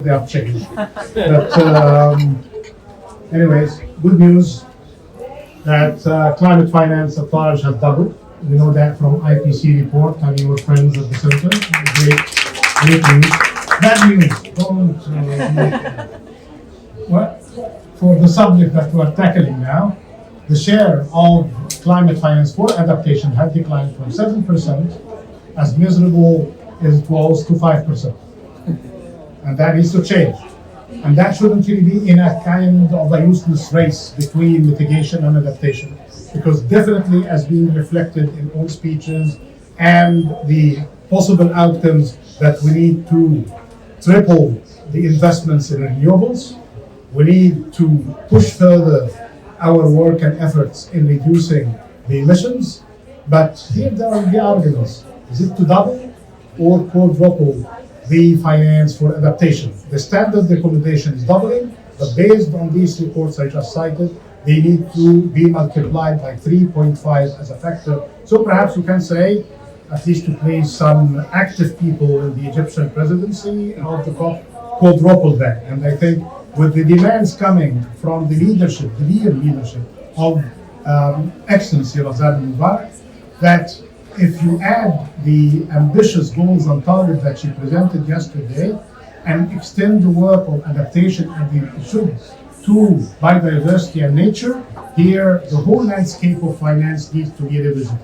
They have changed. But anyways, good news that climate finance at large has doubled. We know that from IPC report and your friends at the center. Great news. Bad news. Well, for the subject that we're tackling now, the share of climate finance for adaptation had declined from 7%, as miserable as it was, to 5%. And that needs to change. And that shouldn't really be in a kind of a useless race between mitigation and adaptation, because definitely, as being reflected in all speeches and the possible outcomes, that we need to triple the investments in renewables. We need to push further our work and efforts in reducing the emissions. But here there are the arguments. Is it to double or quadruple the finance for adaptation? The standard recommendation is doubling, but based on these reports I just cited, they need to be multiplied by 3.5 as a factor. So perhaps we can say, at least to please some active people in the Egyptian presidency of the COP, quadruple that. And I think with the demands coming from the leadership, the real leadership of Excellency Razan Mubarak, that if you add the ambitious goals and targets that she presented yesterday and extend the work of adaptation and the issues to biodiversity and nature, here the whole landscape of finance needs to be revisited.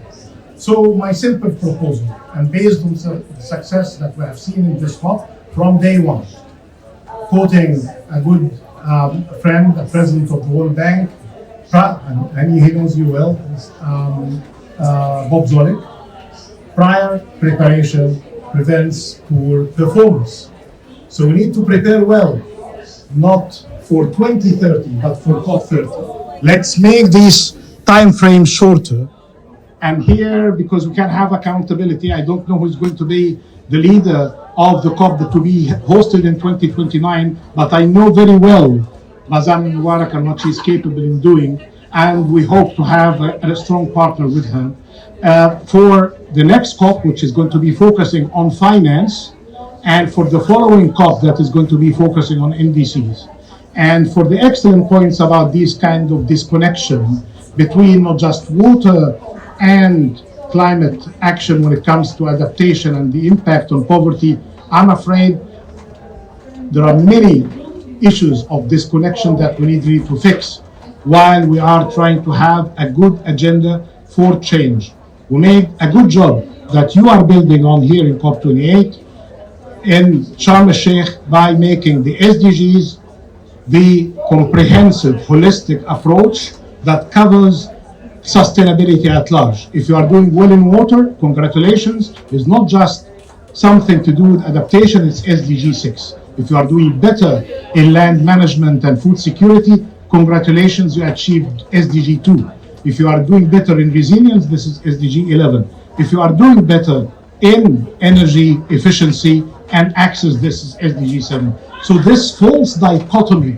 So my simple proposal, and based on the success that we have seen in this COP from day one, quoting a good friend, the president of the World Bank, and he knows you well, Bob Zolik, prior preparation prevents poor performance. So we need to prepare well, not for 2030, but for COP30. Let's make these time frames shorter. And here, because we can have accountability, I don't know who's going to be the leader of the COP that will be hosted in 2029, but I know very well Razan Mubarak and what she's capable in doing, and we hope to have a strong partner with her. For the next COP, which is going to be focusing on finance, and for the following COP that is going to be focusing on NDCs. And for the excellent points about this kind of disconnection between not just water and climate action when it comes to adaptation and the impact on poverty, I'm afraid there are many issues of disconnection that we need really to fix while we are trying to have a good agenda for change. We made a good job that you are building on here in COP28 in Sharm el-Sheikh by making the SDGs the comprehensive, holistic approach that covers sustainability at large. If you are doing well in water, congratulations. It's not just something to do with adaptation, it's SDG 6. If you are doing better in land management and food security, congratulations, you achieved SDG 2. If you are doing better in resilience, this is SDG 11. If you are doing better in energy efficiency and access, this is SDG 7. So this false dichotomy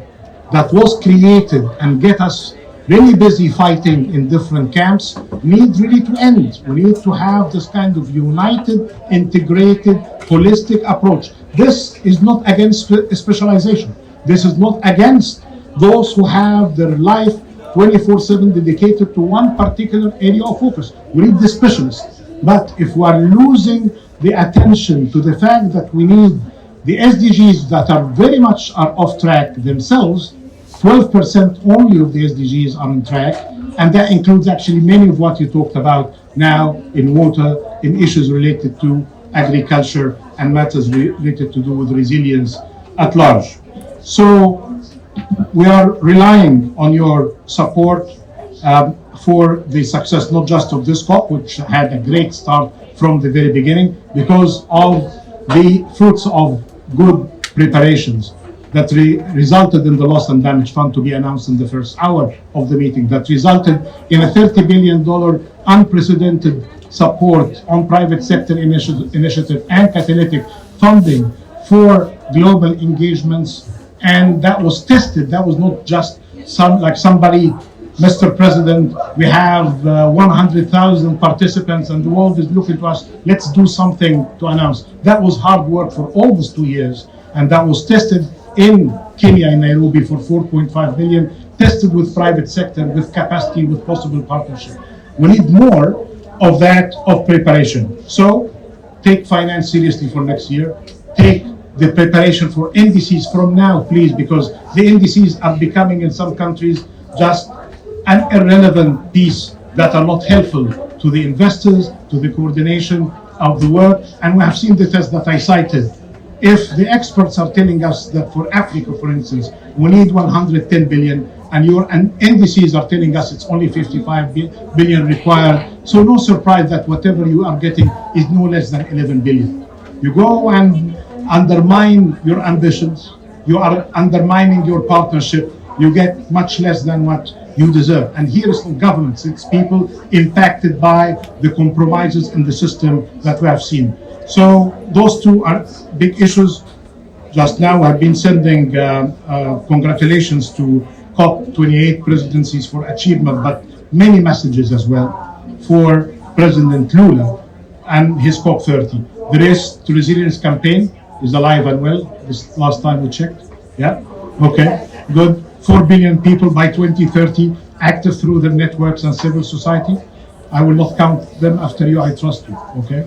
that was created and get us really busy fighting in different camps needs really to end. We need to have this kind of united, integrated, holistic approach. This is not against specialization. This is not against those who have their life 24/7 dedicated to one particular area of focus. We need the specialists. But if we are losing the attention to the fact that we need the SDGs that are very much off track themselves, 12% only of the SDGs are on track, and that includes actually many of what you talked about now in water, in issues related to agriculture, and matters related to do with resilience at large. So we are relying on your support for the success, not just of this COP, which had a great start from the very beginning, because of the fruits of good preparations that resulted in the loss and damage fund to be announced in the first hour of the meeting, that resulted in a $30 billion unprecedented support on private sector initiative and catalytic funding for global engagements. And that was tested. That was not just somebody, Mr. President, we have 100,000 participants and the world is looking to us, let's do something to announce. That was hard work for almost 2 years. and that was tested in Kenya, in Nairobi, for 4.5 million, tested with private sector, with capacity, with possible partnership. We need more of that, of preparation. So take finance seriously for next year. Take the preparation for NDCs from now, please, because the NDCs are becoming in some countries just an irrelevant piece that are not helpful to the investors, to the coordination of the work. And we have seen the test that I cited. If the experts are telling us that for Africa, for instance, we need 110 billion, and NDCs are telling us it's only 55 billion required, so no surprise that whatever you are getting is no less than 11 billion. You go and undermine your ambitions, you are undermining your partnership, you get much less than what you deserve. And here is not governments, it's people impacted by the compromises in the system that we have seen. So those two are big issues. Just now I've been sending congratulations to COP28 presidencies for achievement, but many messages as well for President Lula and his COP30. The Race to Resilience campaign is alive and well, this last time we checked. Yeah, okay, good. 4 billion people by 2030 active through their networks and civil society. I will not count them after you, I trust you, okay?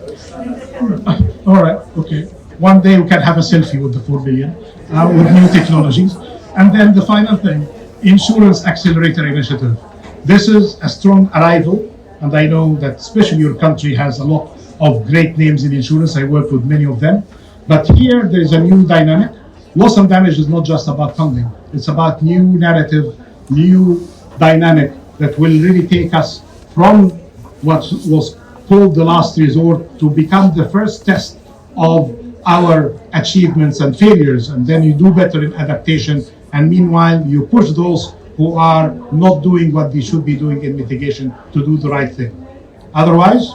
All right, okay. One day we can have a selfie with the 4 billion with new technologies. And then the final thing, Insurance Accelerator Initiative. This is a strong arrival, and I know that especially your country has a lot of great names in insurance. I work with many of them. But here there is a new dynamic. Loss and damage is not just about funding. It's about new narrative, new dynamic that will really take us from what was called the last resort to become the first test of our achievements and failures. And then you do better in adaptation. And meanwhile, you push those who are not doing what they should be doing in mitigation to do the right thing. Otherwise,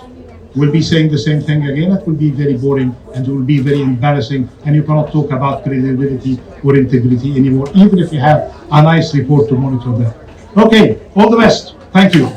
we'll be saying the same thing again. It will be very boring and it will be very embarrassing. And you cannot talk about credibility or integrity anymore, even if you have a nice report to monitor that. Okay, all the best. Thank you.